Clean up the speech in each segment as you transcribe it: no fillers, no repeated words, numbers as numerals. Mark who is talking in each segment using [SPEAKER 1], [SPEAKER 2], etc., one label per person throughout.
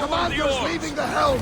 [SPEAKER 1] Commander's leaving the helm!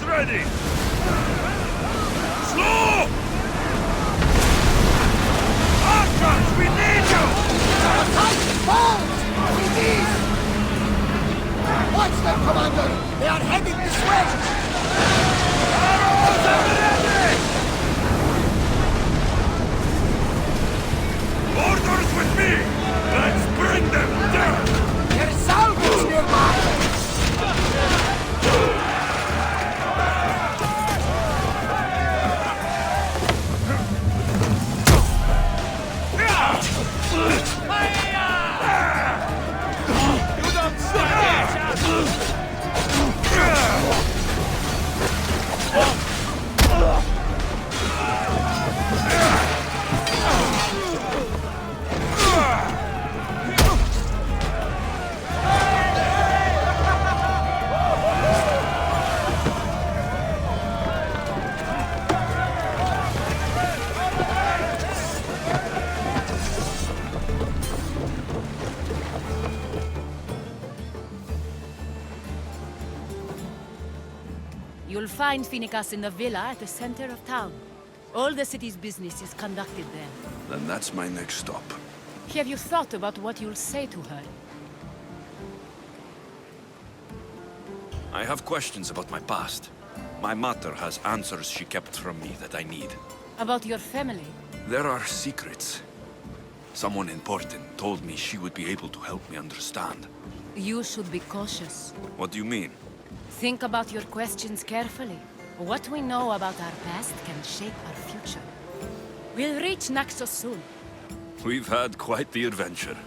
[SPEAKER 2] Ready! Slow! Archers, we need you!
[SPEAKER 1] Balls! We need! Watch them, Commander! They are heading this way!
[SPEAKER 2] Arrows are ready! Orders with me! Let's bring them down!
[SPEAKER 1] There's salvage nearby!
[SPEAKER 3] You'll find Finicas in the villa at the center of town. All the city's business is conducted there.
[SPEAKER 4] Then that's my next stop.
[SPEAKER 3] Have you thought about what you'll say to her?
[SPEAKER 4] I have questions about my past. My mother has answers she kept from me that I need.
[SPEAKER 3] About your family?
[SPEAKER 4] There are secrets. Someone important told me she would be able to help me understand.
[SPEAKER 3] You should be cautious.
[SPEAKER 4] What do you mean?
[SPEAKER 3] Think about your questions carefully. What we know about our past can shape our future. We'll reach Naxio soon.
[SPEAKER 4] We've had quite the adventure.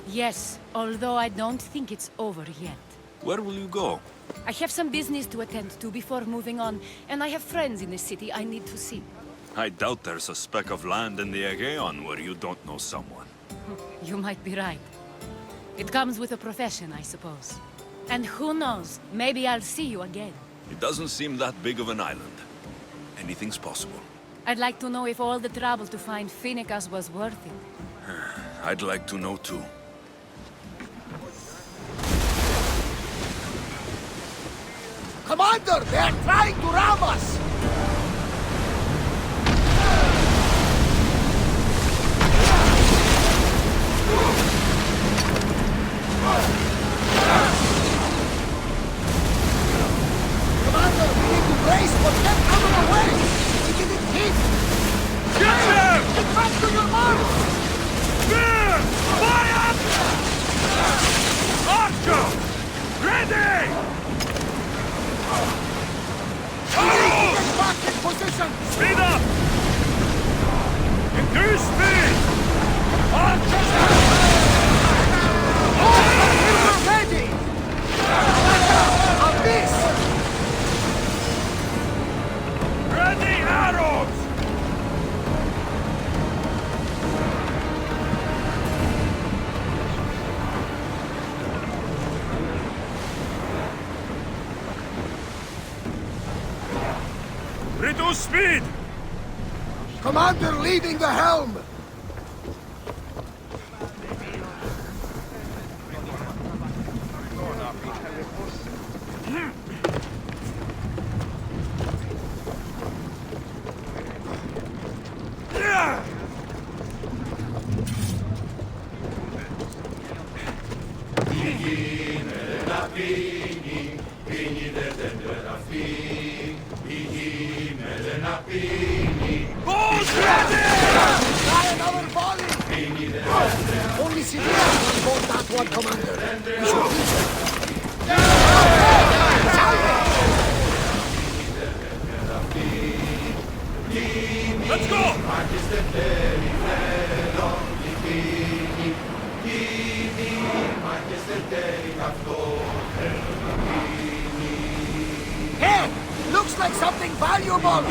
[SPEAKER 3] Yes, although I don't think it's over yet.
[SPEAKER 4] Where will you go?
[SPEAKER 3] I have some business to attend to before moving on, and I have friends in the city I need to see.
[SPEAKER 4] I doubt there's a speck of land in the Aegean where you don't know someone.
[SPEAKER 3] You might be right. It comes with a profession, I suppose. And who knows, maybe I'll see you again.
[SPEAKER 4] It doesn't seem that big of an island. Anything's possible.
[SPEAKER 3] I'd like to know if all the trouble to find Finicus was worth it.
[SPEAKER 4] I'd like to know too.
[SPEAKER 1] Commander, they are trying to ram us! Commander, we need to brace for get out of the way! We didn't hit!
[SPEAKER 2] Get them!
[SPEAKER 1] Get back to your mark!
[SPEAKER 2] Spear! Fire! Archer! Ready! Arrows!
[SPEAKER 1] Get back in position!
[SPEAKER 2] Speed up! Increase speed! Archers!
[SPEAKER 1] We're ready! On this!
[SPEAKER 2] Ready arrows! Reduce speed!
[SPEAKER 1] Commander leading the helm!
[SPEAKER 2] Bows ready!
[SPEAKER 1] Try another volley! Only civilians can hold that one, Commander. We should use it.
[SPEAKER 2] Let's go!
[SPEAKER 1] Hey! Looks like something valuable!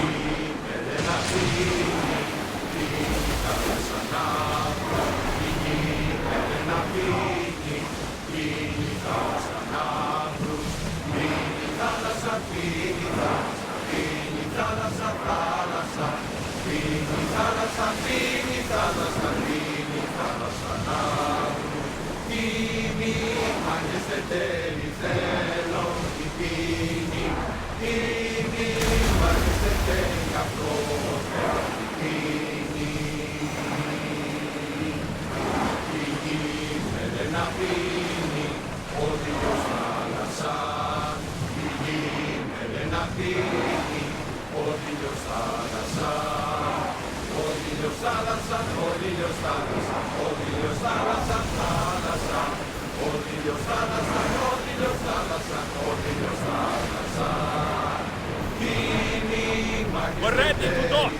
[SPEAKER 2] We're ready to dock!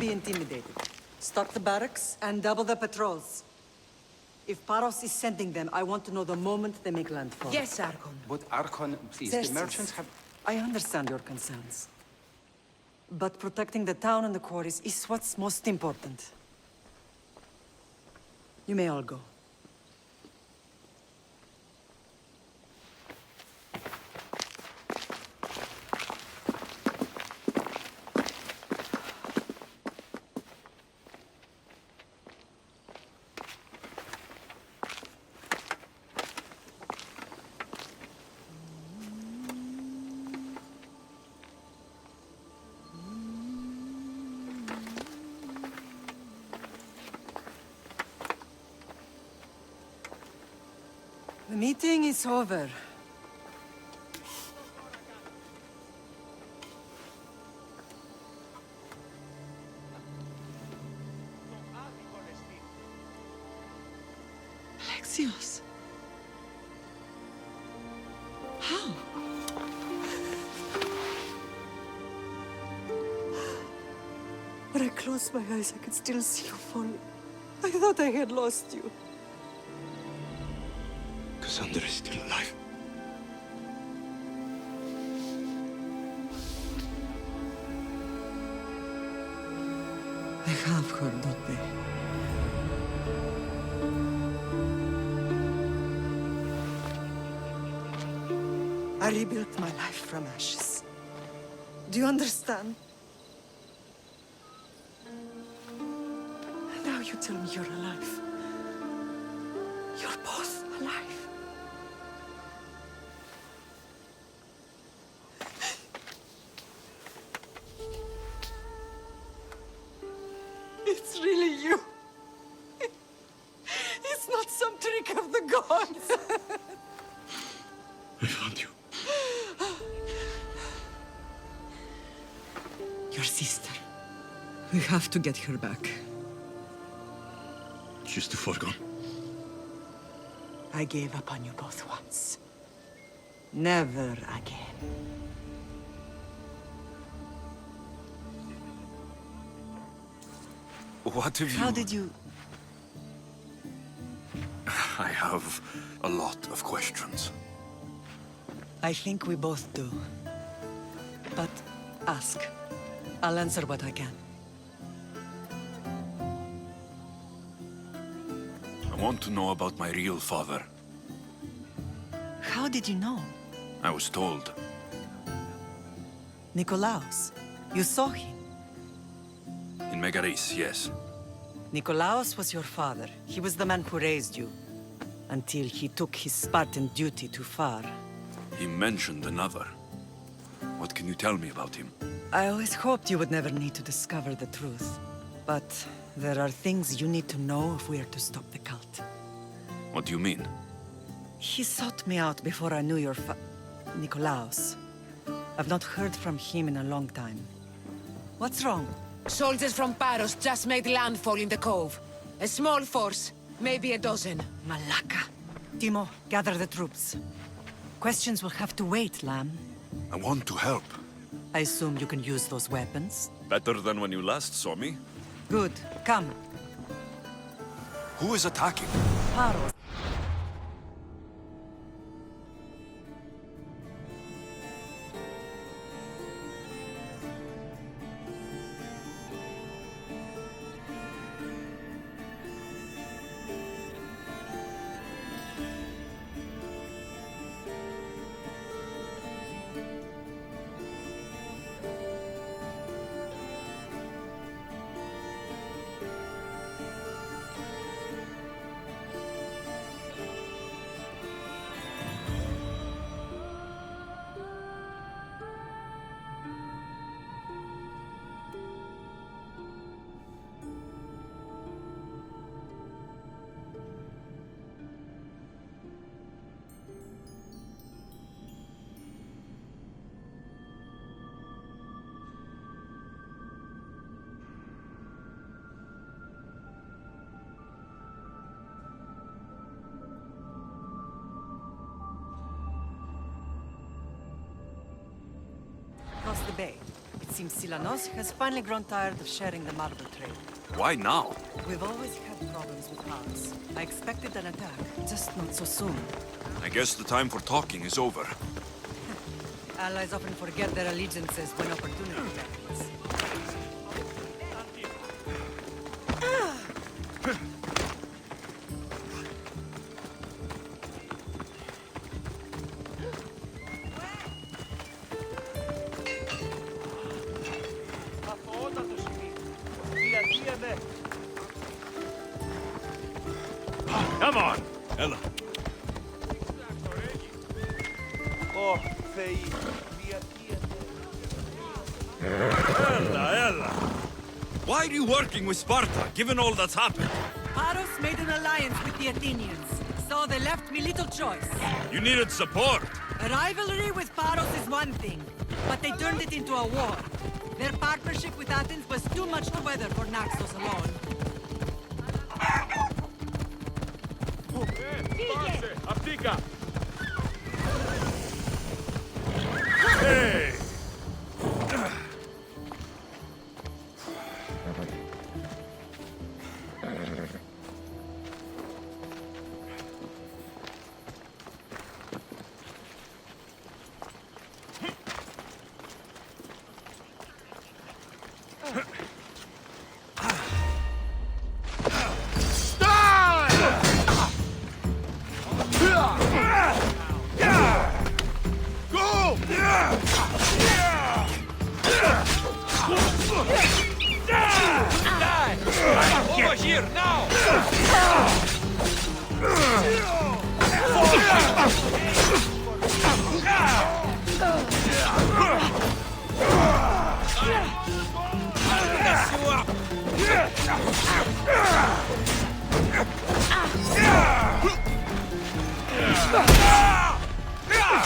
[SPEAKER 5] be intimidated. Stock the barracks and double the patrols. If Paros is sending them, I want to know the moment they make landfall.
[SPEAKER 3] Yes, Archon.
[SPEAKER 6] But Archon, please,
[SPEAKER 5] Yes,
[SPEAKER 6] the merchants have...
[SPEAKER 5] I understand your concerns. But protecting the town and the quarries is what's most important. You may all go. The meeting is over. Alexios. How? When I closed my eyes, I could still see you falling. I thought I had lost you.
[SPEAKER 2] Cassandra is still alive.
[SPEAKER 5] They have her, don't they? I rebuilt my life from ashes. Do you understand? Now you tell me you're alive. You're both alive. It's really you. It's not some trick of the gods.
[SPEAKER 2] I found you.
[SPEAKER 5] Your sister. We have to get her back.
[SPEAKER 2] She's too far gone.
[SPEAKER 5] I gave up on you both once. Never again.
[SPEAKER 4] What have you...
[SPEAKER 5] How did you...
[SPEAKER 4] I have a lot of questions.
[SPEAKER 5] I think we both do. But ask. I'll answer what I can.
[SPEAKER 4] I want to know about my real father.
[SPEAKER 5] How did you know?
[SPEAKER 4] I was told.
[SPEAKER 5] Nikolaos. You saw him.
[SPEAKER 4] In Megaris, yes.
[SPEAKER 5] Nikolaos was your father. He was the man who raised you. Until he took his Spartan duty too far.
[SPEAKER 4] He mentioned another. What can you tell me about him?
[SPEAKER 5] I always hoped you would never need to discover the truth. But there are things you need to know if we are to stop the cult.
[SPEAKER 4] What do you mean?
[SPEAKER 5] He sought me out before I knew your Nikolaos. I've not heard from him in a long time. What's wrong?
[SPEAKER 3] Soldiers from Paros just made landfall in the cove. A small force, maybe a dozen.
[SPEAKER 5] Malaka. Timo, gather the troops. Questions will have to wait, Lamb.
[SPEAKER 4] I want to help.
[SPEAKER 5] I assume you can use those weapons?
[SPEAKER 4] Better than when you last saw me.
[SPEAKER 5] Good. Come.
[SPEAKER 4] Who is attacking?
[SPEAKER 5] Paros. Across the bay. It's seems Silanos has finally grown tired of sharing the marble trade.
[SPEAKER 4] Why now?
[SPEAKER 5] We've always had problems with Paros. I expected an attack, just not so soon.
[SPEAKER 4] I guess the time for talking is over.
[SPEAKER 5] Allies often forget their allegiances when opportunity happens.
[SPEAKER 2] Come on!
[SPEAKER 4] Ella.
[SPEAKER 2] Ella!
[SPEAKER 4] Why are you working with Sparta, given all that's happened?
[SPEAKER 5] Paros made an alliance with the Athenians, so they left me little choice.
[SPEAKER 4] You needed support.
[SPEAKER 5] A rivalry with Paros is one thing, but they turned it into a war. Their partnership with Athens was too much to weather for Naxos alone.
[SPEAKER 2] Hey!
[SPEAKER 4] Over here, now!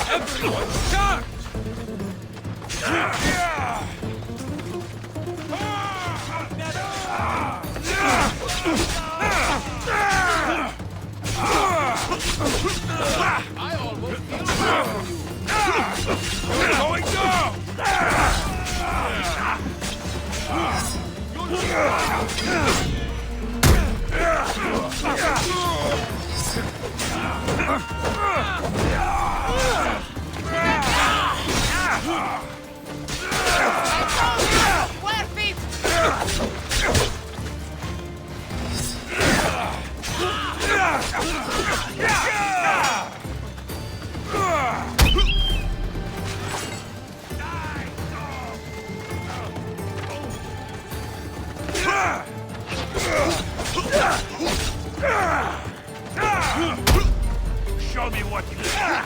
[SPEAKER 4] Everyone, charge!
[SPEAKER 1] I almost feel sorry for you.
[SPEAKER 2] We're going down!
[SPEAKER 3] Where feet?
[SPEAKER 2] Show me what you got!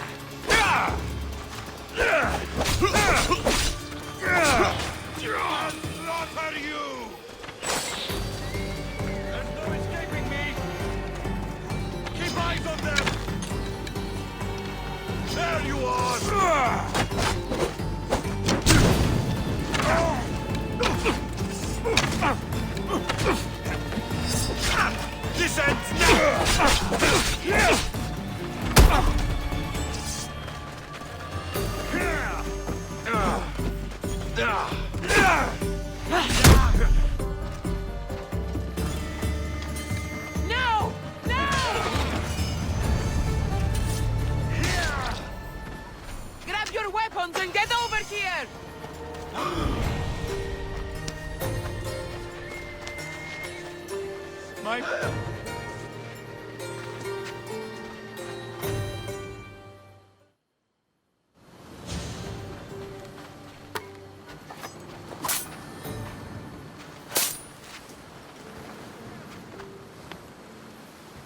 [SPEAKER 2] Slaughter you! There's no escaping me! Keep eyes on them! There you are! This ends now!
[SPEAKER 3] No! No! Grab your weapons and get over here!
[SPEAKER 2] Mike?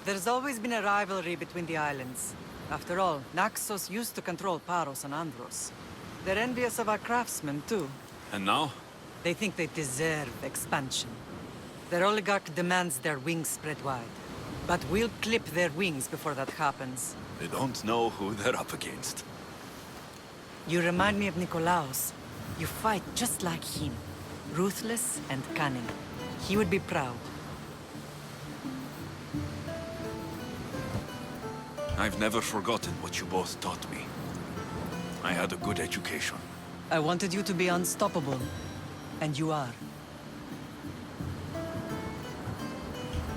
[SPEAKER 5] There's always been a rivalry between the islands. After all, Naxos used to control Paros and Andros. They're envious of our craftsmen, too.
[SPEAKER 4] And now?
[SPEAKER 5] They think they deserve expansion. Their oligarch demands their wings spread wide. But we'll clip their wings before that happens.
[SPEAKER 4] They don't know who they're up against.
[SPEAKER 5] You remind me of Nikolaos. You fight just like him. Ruthless and cunning. He would be proud.
[SPEAKER 4] I've never forgotten what you both taught me. I had a good education.
[SPEAKER 5] I wanted you to be unstoppable. And you are.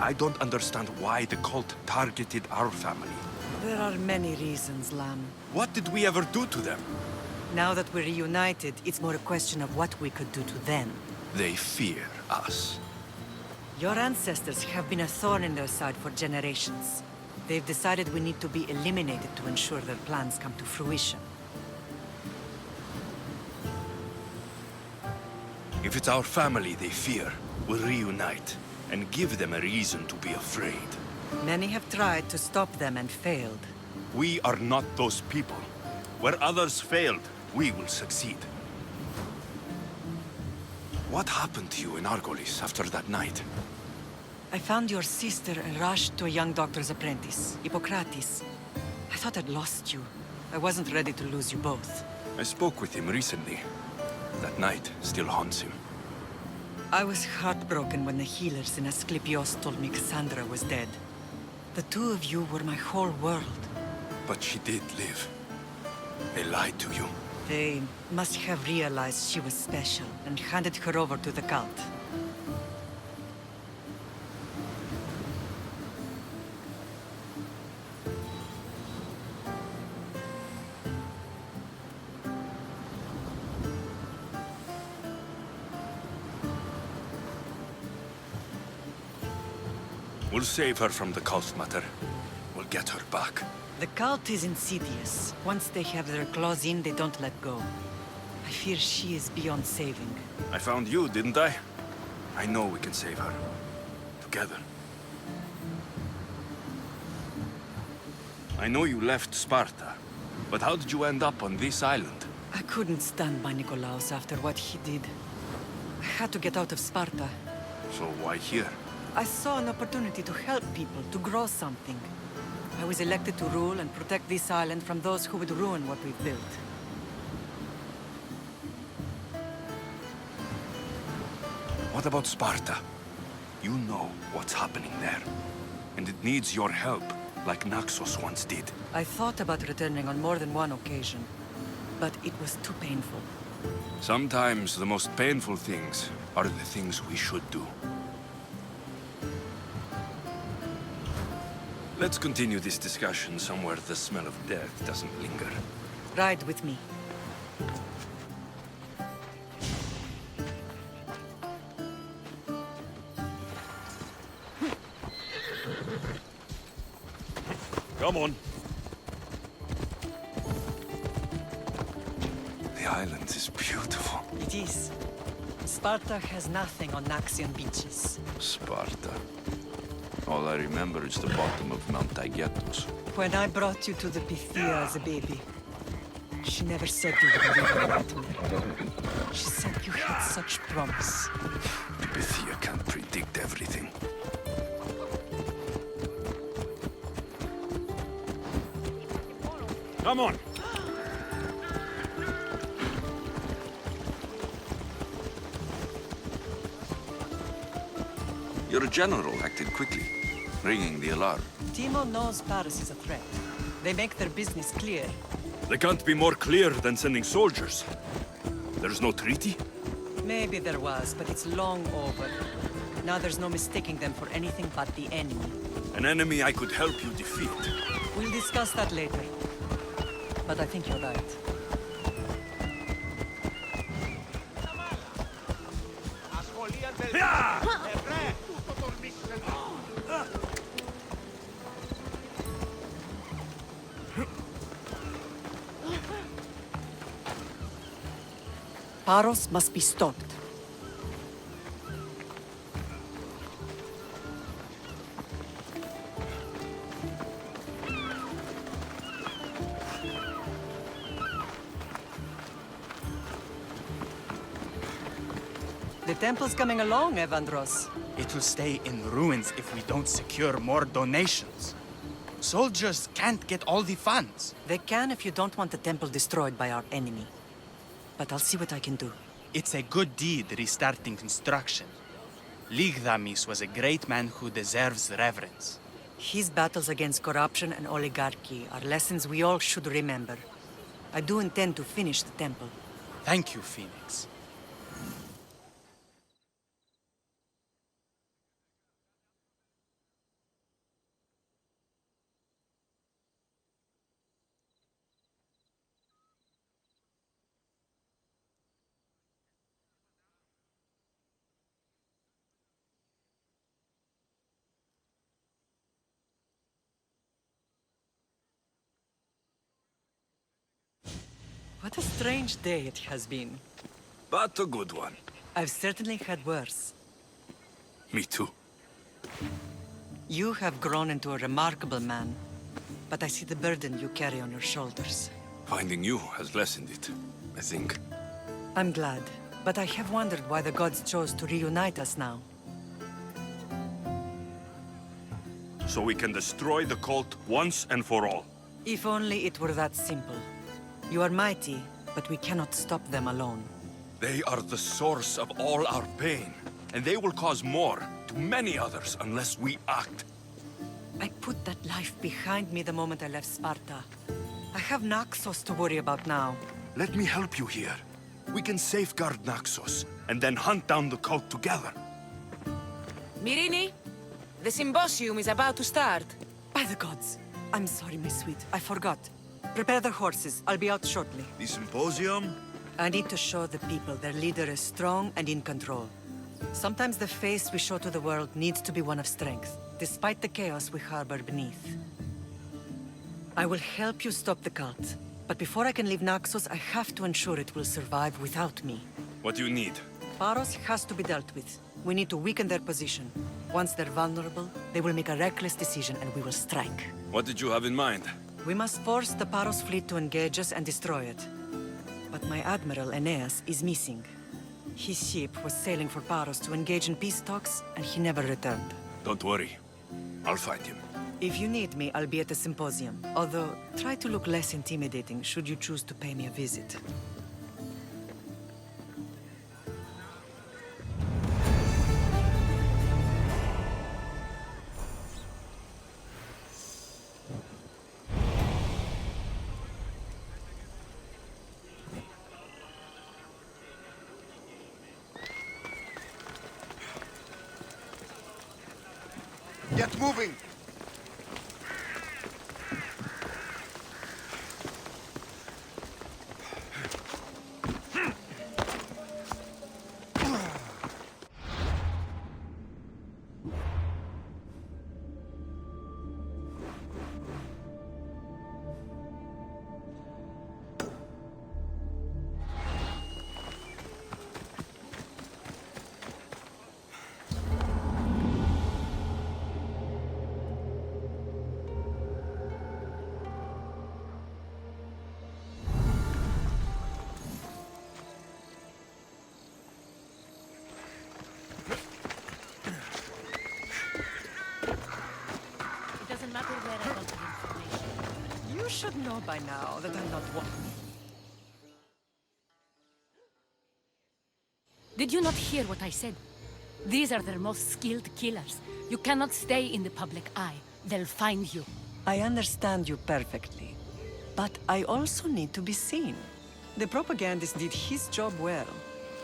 [SPEAKER 4] I don't understand why the cult targeted our family.
[SPEAKER 5] There are many reasons, Lamb.
[SPEAKER 4] What did we ever do to them?
[SPEAKER 5] Now that we're reunited, it's more a question of what we could do to them.
[SPEAKER 4] They fear us.
[SPEAKER 5] Your ancestors have been a thorn in their side for generations. They've decided we need to be eliminated to ensure their plans come to fruition.
[SPEAKER 4] If it's our family they fear, we'll reunite and give them a reason to be afraid.
[SPEAKER 5] Many have tried to stop them and failed.
[SPEAKER 4] We are not those people. Where others failed, we will succeed. What happened to you in Argolis after that night?
[SPEAKER 5] I found your sister and rushed to a young doctor's apprentice, Hippocrates. I thought I'd lost you. I wasn't ready to lose you both.
[SPEAKER 4] I spoke with him recently. That night still haunts him.
[SPEAKER 5] I was heartbroken when the healers in Asclepios told me Cassandra was dead. The two of you were my whole world.
[SPEAKER 4] But she did live. They lied to you.
[SPEAKER 5] They must have realized she was special and handed her over to the cult.
[SPEAKER 4] We'll save her from the cult matter. We'll get her back.
[SPEAKER 5] The cult is insidious. Once they have their claws in, they don't let go. I fear she is beyond saving.
[SPEAKER 4] I found you, didn't I? I know we can save her. Together. I know you left Sparta, but how did you end up on this island?
[SPEAKER 5] I couldn't stand by Nikolaos after what he did. I had to get out of Sparta.
[SPEAKER 4] So why here?
[SPEAKER 5] I saw an opportunity to help people, to grow something. I was elected to rule and protect this island from those who would ruin what we've built.
[SPEAKER 4] What about Sparta? You know what's happening there. And it needs your help, like Naxos once did.
[SPEAKER 5] I thought about returning on more than one occasion, but it was too painful.
[SPEAKER 4] Sometimes the most painful things are the things we should do. Let's continue this discussion somewhere the smell of death doesn't linger.
[SPEAKER 5] Ride with me.
[SPEAKER 4] Come on. The island is beautiful.
[SPEAKER 5] It is. Sparta has nothing on Naxian beaches.
[SPEAKER 4] Sparta. All I remember is the bottom of Mount Taygetos.
[SPEAKER 5] When I brought you to the Pythia as a baby, she never said you would reunite me. She said you had such promise.
[SPEAKER 4] Pythia can't predict everything.
[SPEAKER 2] Come on!
[SPEAKER 4] Your general acted quickly, ringing the alarm.
[SPEAKER 5] Timo knows Paris is a threat. They make their business clear.
[SPEAKER 4] They can't be more clear than sending soldiers. There's no treaty?
[SPEAKER 5] Maybe there was, but it's long over. Now there's no mistaking them for anything but the enemy.
[SPEAKER 4] An enemy I could help you defeat.
[SPEAKER 5] We'll discuss that later. But I think you're right. Paros must be stopped. The temple's coming along, Evandros.
[SPEAKER 6] It will stay in ruins if we don't secure more donations. Soldiers can't get all the funds.
[SPEAKER 5] They can if you don't want the temple destroyed by our enemy. But I'll see what I can do.
[SPEAKER 6] It's a good deed restarting construction. Ligdamis was a great man who deserves reverence.
[SPEAKER 5] His battles against corruption and oligarchy are lessons we all should remember. I do intend to finish the temple.
[SPEAKER 6] Thank you, Phoenix.
[SPEAKER 5] What a strange day it has been.
[SPEAKER 4] But a good one.
[SPEAKER 5] I've certainly had worse.
[SPEAKER 4] Me too.
[SPEAKER 5] You have grown into a remarkable man, but I see the burden you carry on your shoulders.
[SPEAKER 4] Finding you has lessened it, I think.
[SPEAKER 5] I'm glad, but I have wondered why the gods chose to reunite us now.
[SPEAKER 4] So we can destroy the cult once and for all.
[SPEAKER 5] If only it were that simple. You are mighty, but we cannot stop them alone.
[SPEAKER 4] They are the source of all our pain, and they will cause more to many others unless we act.
[SPEAKER 5] I put that life behind me the moment I left Sparta. I have Naxos to worry about now.
[SPEAKER 4] Let me help you here. We can safeguard Naxos, and then hunt down the cult together.
[SPEAKER 7] Mirini, the symposium is about to start.
[SPEAKER 5] By the gods. I'm sorry, my sweet. I forgot. Prepare the horses. I'll be out shortly.
[SPEAKER 2] The symposium?
[SPEAKER 5] I need to show the people their leader is strong and in control. Sometimes the face we show to the world needs to be one of strength, despite the chaos we harbor beneath. I will help you stop the cult, but before I can leave Naxos, I have to ensure it will survive without me.
[SPEAKER 4] What do you need?
[SPEAKER 5] Paros has to be dealt with. We need to weaken their position. Once they're vulnerable, they will make a reckless decision and we will strike.
[SPEAKER 4] What did you have in mind?
[SPEAKER 5] We must force the Paros fleet to engage us and destroy it. But my admiral, Aeneas, is missing. His ship was sailing for Paros to engage in peace talks, and he never returned.
[SPEAKER 4] Don't worry. I'll find him.
[SPEAKER 5] If you need me, I'll be at the symposium. Although, try to look less intimidating should you choose to pay me a visit.
[SPEAKER 1] Get moving!
[SPEAKER 3] It doesn't matter where I got the information.
[SPEAKER 5] You should know by now that I'm not one.
[SPEAKER 3] Did you not hear what I said? These are their most skilled killers. You cannot stay in the public eye. They'll find you.
[SPEAKER 5] I understand you perfectly. But I also need to be seen. The propagandist did his job well.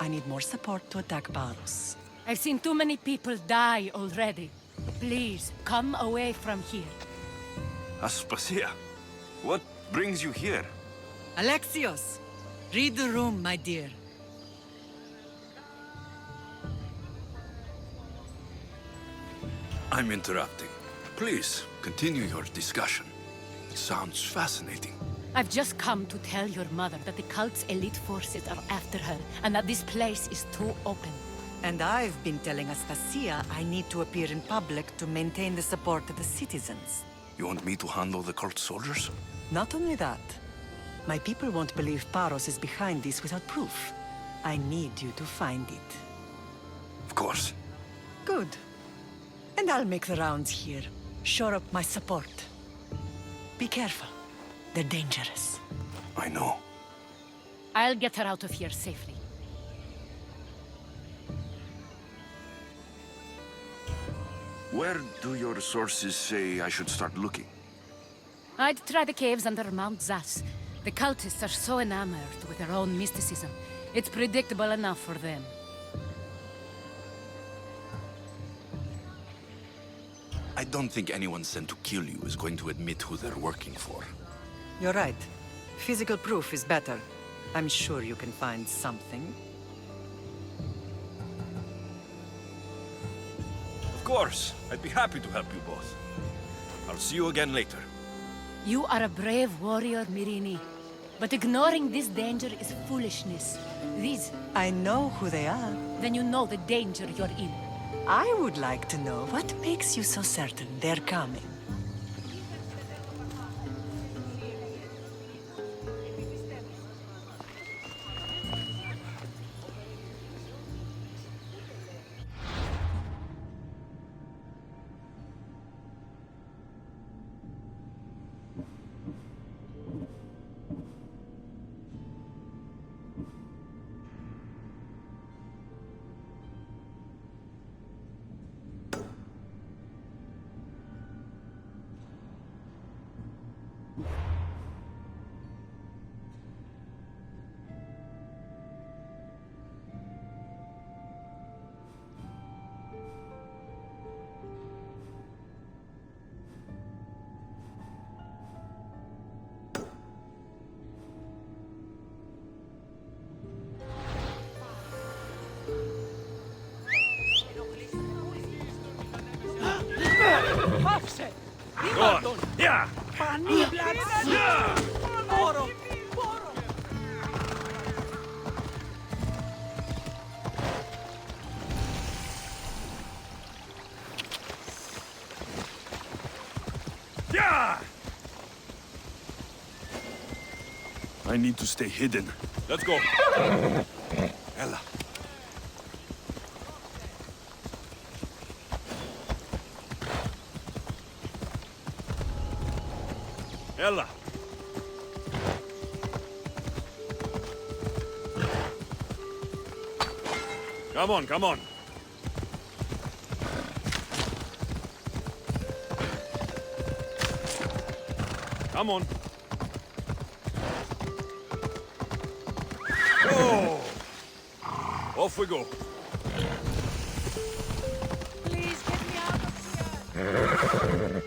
[SPEAKER 5] I need more support to attack Paros.
[SPEAKER 3] I've seen too many people die already. Please, come away from here.
[SPEAKER 4] Aspasia, what brings you here?
[SPEAKER 5] Alexios! Read the room, my dear.
[SPEAKER 4] I'm interrupting. Please, continue your discussion. It sounds fascinating.
[SPEAKER 3] I've just come to tell your mother that the cult's elite forces are after her, and that this place is too open.
[SPEAKER 5] And I've been telling Aspasia I need to appear in public to maintain the support of the citizens.
[SPEAKER 4] You want me to handle the cult soldiers?
[SPEAKER 5] Not only that, my people won't believe Paros is behind this without proof. I need you to find it.
[SPEAKER 4] Of course.
[SPEAKER 5] Good. And I'll make the rounds here. Shore up my support. Be careful. They're dangerous.
[SPEAKER 4] I know.
[SPEAKER 3] I'll get her out of here safely.
[SPEAKER 4] Where do your sources say I should start looking?
[SPEAKER 3] I'd try the caves under Mount Zas. The cultists are so enamored with their own mysticism. It's predictable enough for them.
[SPEAKER 4] I don't think anyone sent to kill you is going to admit who they're working for.
[SPEAKER 5] You're right. Physical proof is better. I'm sure you can find something.
[SPEAKER 4] Of course. I'd be happy to help you both. I'll see you again later.
[SPEAKER 3] You are a brave warrior, Mirini. But ignoring this danger is foolishness. These,
[SPEAKER 5] I know who they are.
[SPEAKER 3] then you know the danger you're in.
[SPEAKER 5] I would like to know what makes you so certain they're coming.
[SPEAKER 2] Go on. Yeah. Yeah. Yeah.
[SPEAKER 4] I need to stay hidden.
[SPEAKER 2] Let's go.
[SPEAKER 4] Ella.
[SPEAKER 2] Ella. Come on, come on. Come on. Whoa. Off we go.
[SPEAKER 7] Please get me out of here.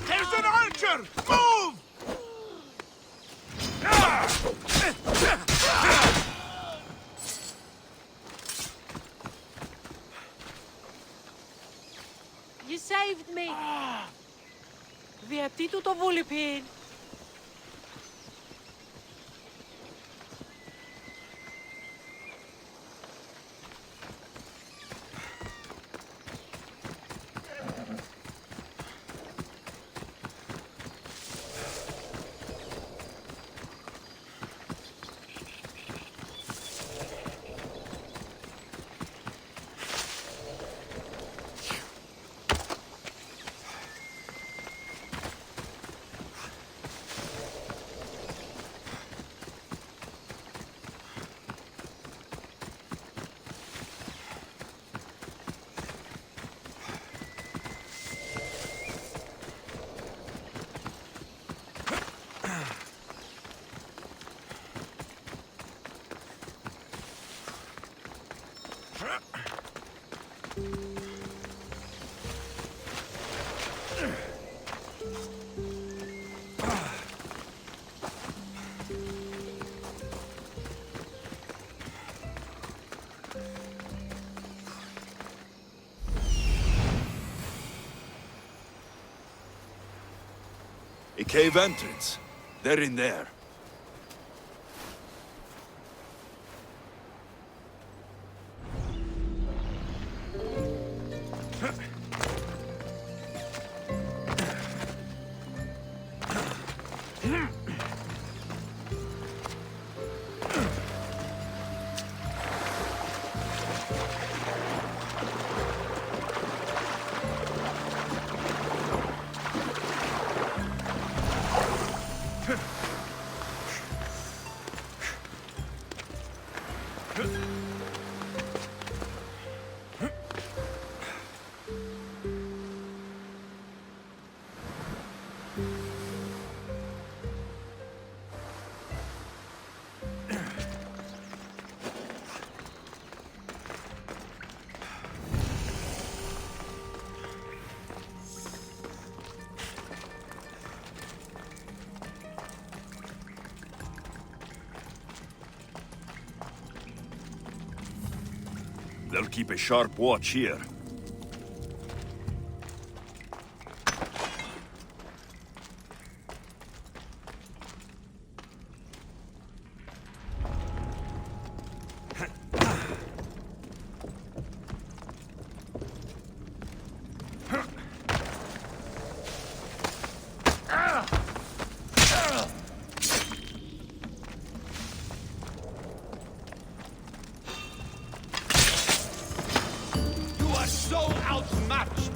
[SPEAKER 2] There's an archer! Move!
[SPEAKER 7] You saved me. Γιατί του το βούληπιν.
[SPEAKER 4] A cave entrance. They're in there.
[SPEAKER 2] They'll keep a sharp watch here.
[SPEAKER 6] So outmatched!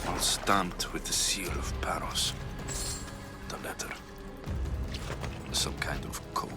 [SPEAKER 4] All stamped with the seal of Paros. The letter. Some kind of code.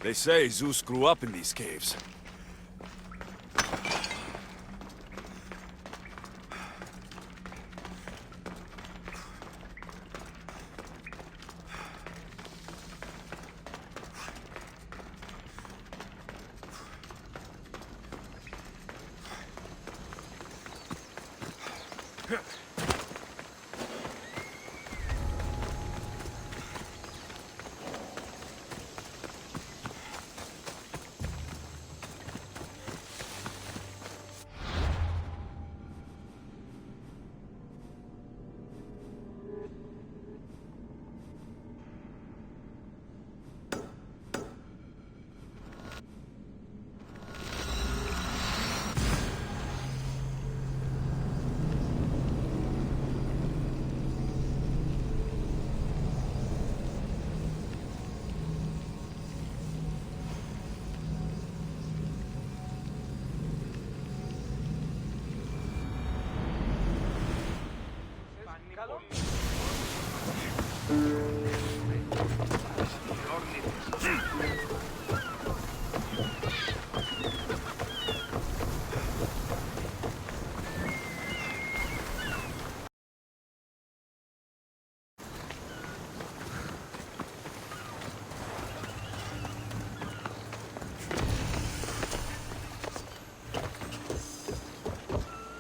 [SPEAKER 4] They say Zeus grew up in these caves.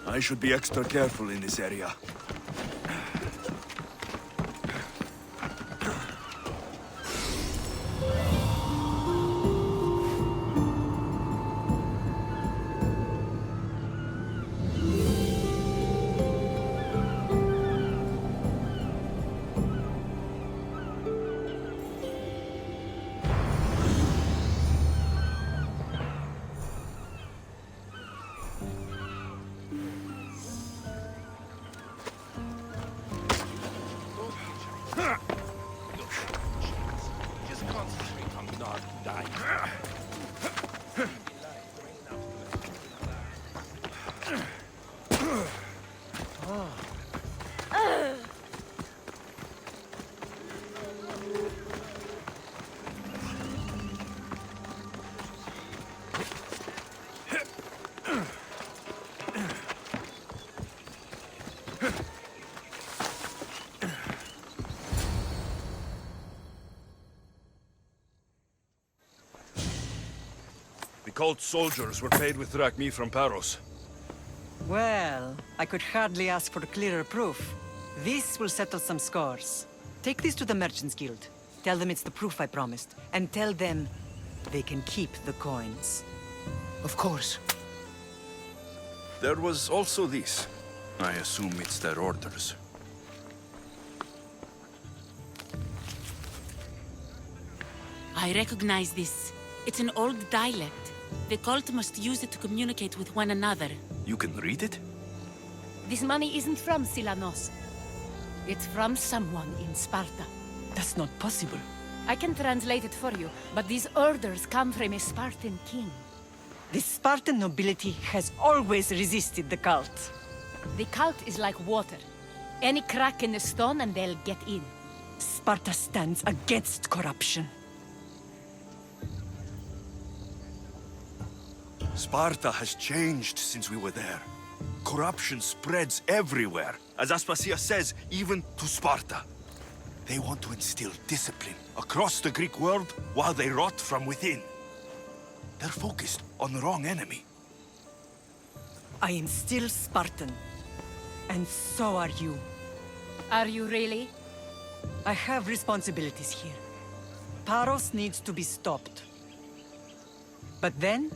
[SPEAKER 4] I should be extra careful in this area. The cult soldiers were paid with drachmi from Paros.
[SPEAKER 5] Well, I could hardly ask for clearer proof. This will settle some scores. Take this to the Merchants Guild. Tell them it's the proof I promised. And tell them they can keep the coins.
[SPEAKER 1] Of course.
[SPEAKER 4] There was also this. I assume it's their orders.
[SPEAKER 8] I recognize this. It's an old dialect. The cult must use it to communicate with one another.
[SPEAKER 4] You can read it?
[SPEAKER 3] This money isn't from Silanos. It's from someone in Sparta.
[SPEAKER 5] That's not possible.
[SPEAKER 3] I can translate it for you, but these orders come from a Spartan king.
[SPEAKER 5] The Spartan nobility has always resisted the cult.
[SPEAKER 3] The cult is like water. Any crack in the stone and they'll get in.
[SPEAKER 5] Sparta stands against corruption.
[SPEAKER 4] Sparta has changed since we were there. Corruption spreads everywhere. As Aspasia says, even to Sparta. They want to instill discipline across the Greek world while they rot from within. They're focused on the wrong enemy.
[SPEAKER 5] I am still Spartan. And so are you.
[SPEAKER 3] Are you really?
[SPEAKER 5] I have responsibilities here. Paros needs to be stopped. But then,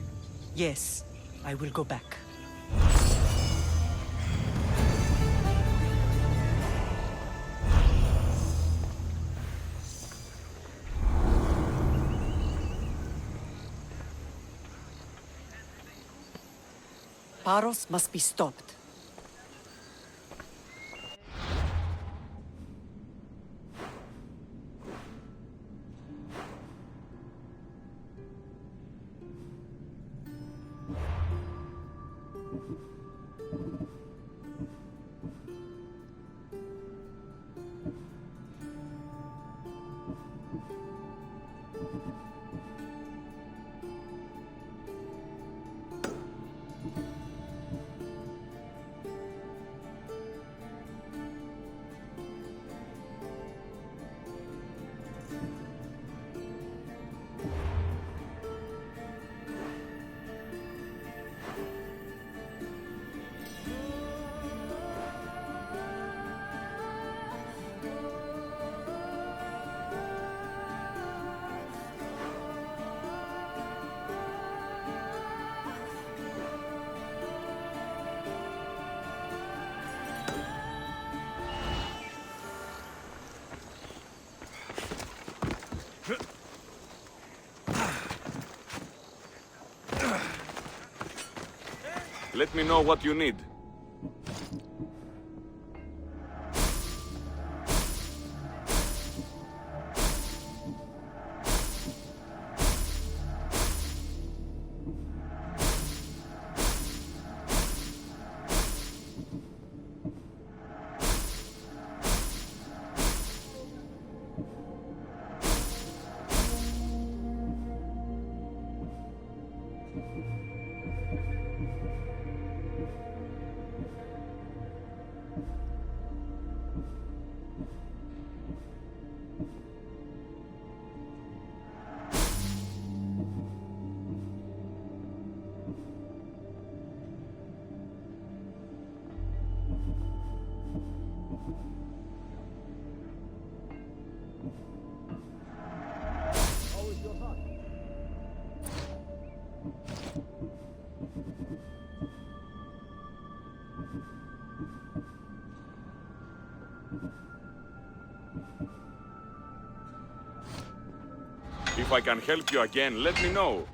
[SPEAKER 5] yes, I will go back. Paros must be stopped.
[SPEAKER 2] Let me know what you need. If I can help you again, let me know.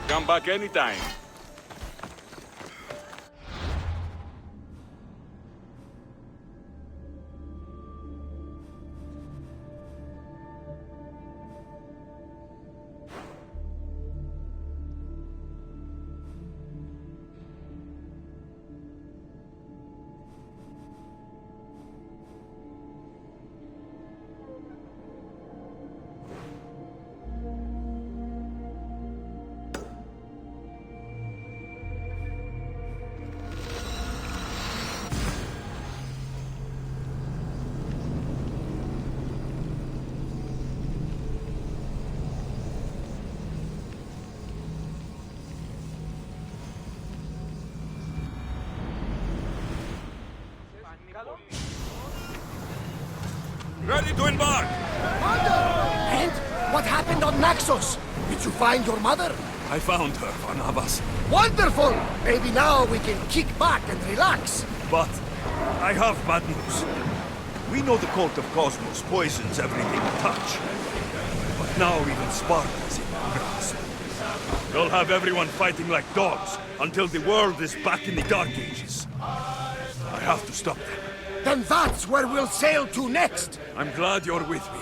[SPEAKER 2] Come back anytime.
[SPEAKER 4] Ready to embark!
[SPEAKER 1] And what happened on Naxos? Did you find your mother?
[SPEAKER 4] I found her, Barnabas.
[SPEAKER 1] Wonderful! Maybe now we can kick back and relax.
[SPEAKER 4] But I have bad news. We know the cult of Cosmos poisons everything we touch. But now even Sparta's in our grasp. They'll have everyone fighting like dogs until the world is back in the Dark Ages. I have to stop them.
[SPEAKER 1] Then that's where we'll sail to next.
[SPEAKER 4] I'm glad you're with me.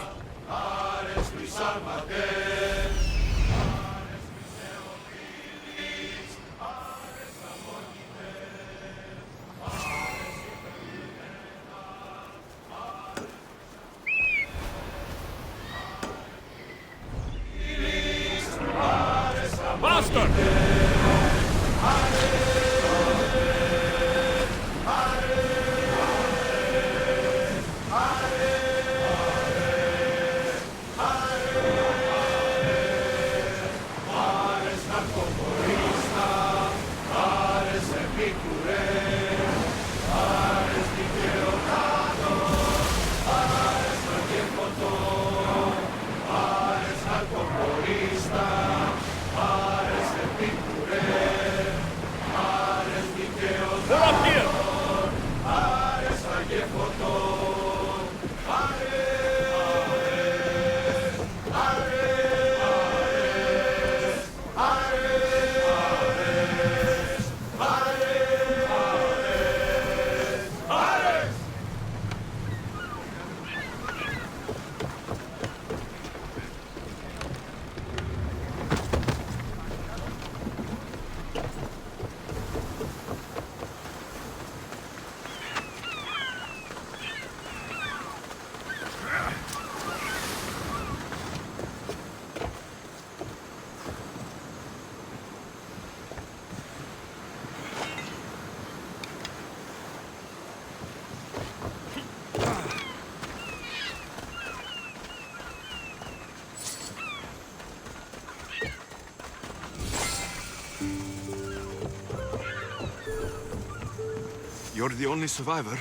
[SPEAKER 4] You're the only survivor?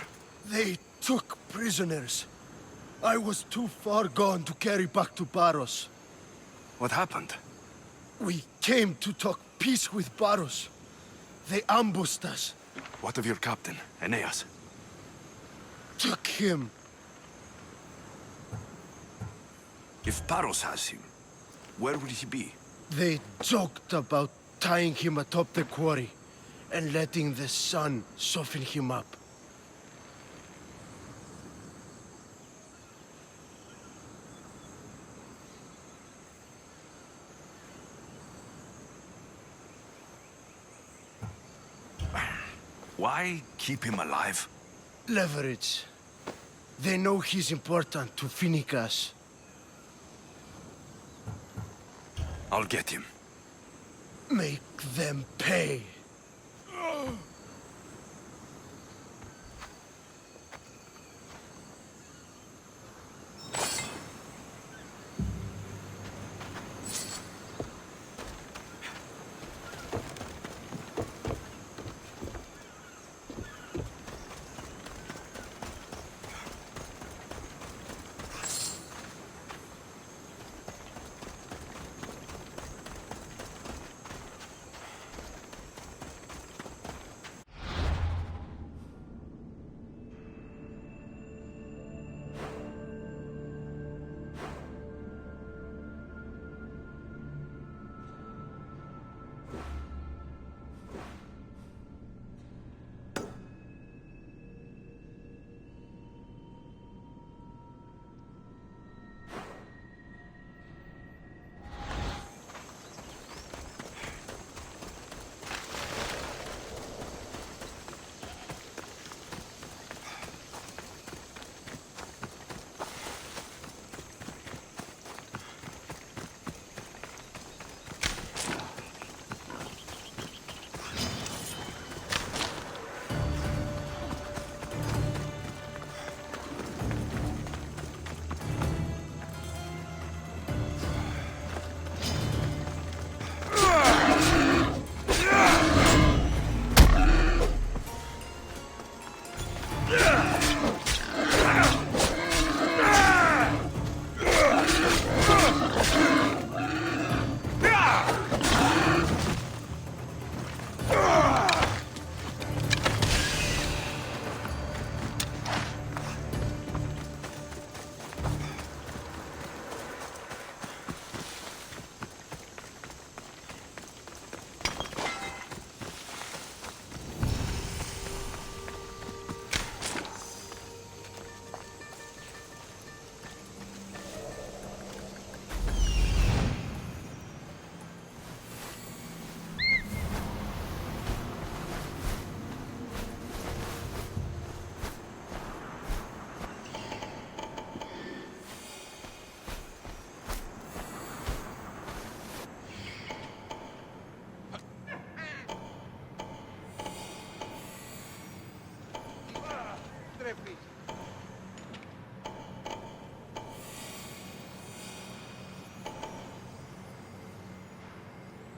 [SPEAKER 1] They took prisoners. I was too far gone to carry back to Barros.
[SPEAKER 4] What happened?
[SPEAKER 1] We came to talk peace with Barros. They ambushed us.
[SPEAKER 4] What of your captain, Aeneas?
[SPEAKER 1] Took him.
[SPEAKER 4] If Barros has him, where would he be?
[SPEAKER 1] They joked about tying him atop the quarry and letting the sun soften him up.
[SPEAKER 4] Why keep him alive?
[SPEAKER 1] Leverage. They know he's important to Finicas.
[SPEAKER 4] I'll get him.
[SPEAKER 1] Make them pay.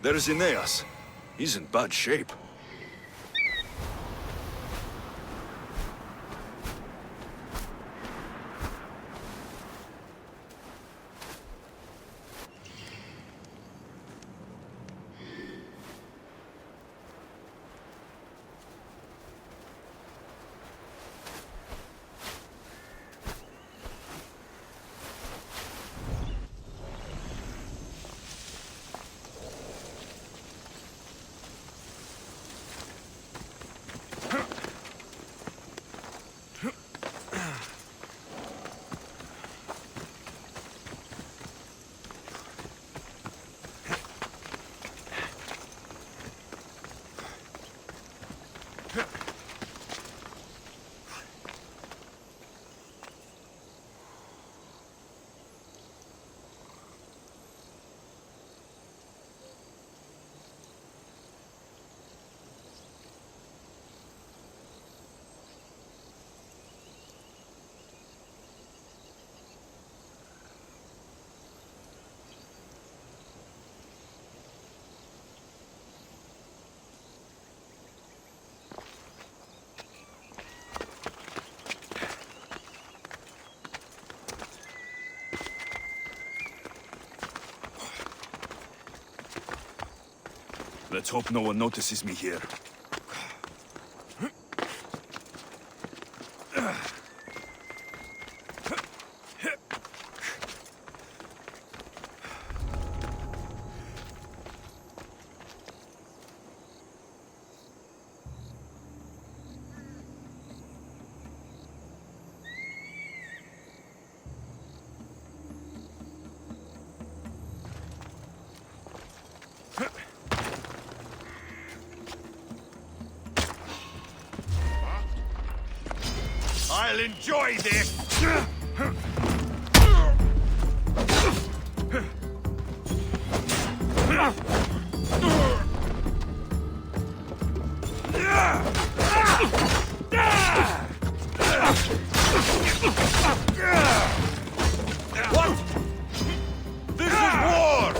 [SPEAKER 4] There's Aeneas. He's in bad shape. Let's hope no one notices me here. I'll enjoy this! What? This is war!